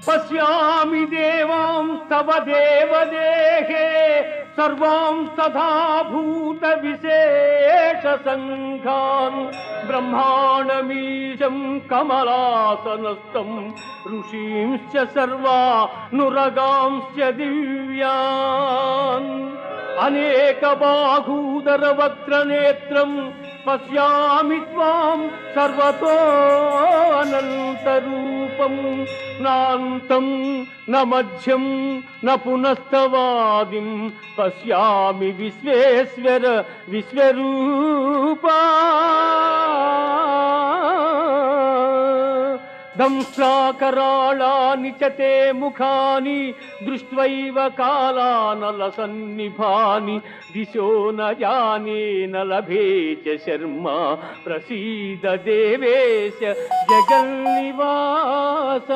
पश्यामि देवांस्तव देवदेहे सर्वांस्तथा भूतविशेषसङ्घान् ब्रह्माण्डमीशं कमलासनस्थं ऋषींश्च सर्वानुरगांश्च दिव्यान् अनेकबाहूदरवक्त्रनेत्रं पश्यामि त्वां सर्वतोऽनन्तरूपं नान्तं न मध्यं न पुनस्तवादिं पश्यामि विश्वेश्वर विश्वरूपा दंष्ट्राकराळानि च ते मुखानि दृष्ट्वैव कालानलसन्निभानि दिशो न जाने न लभे च शर्मा प्रसीद देवेश जगन्निवास।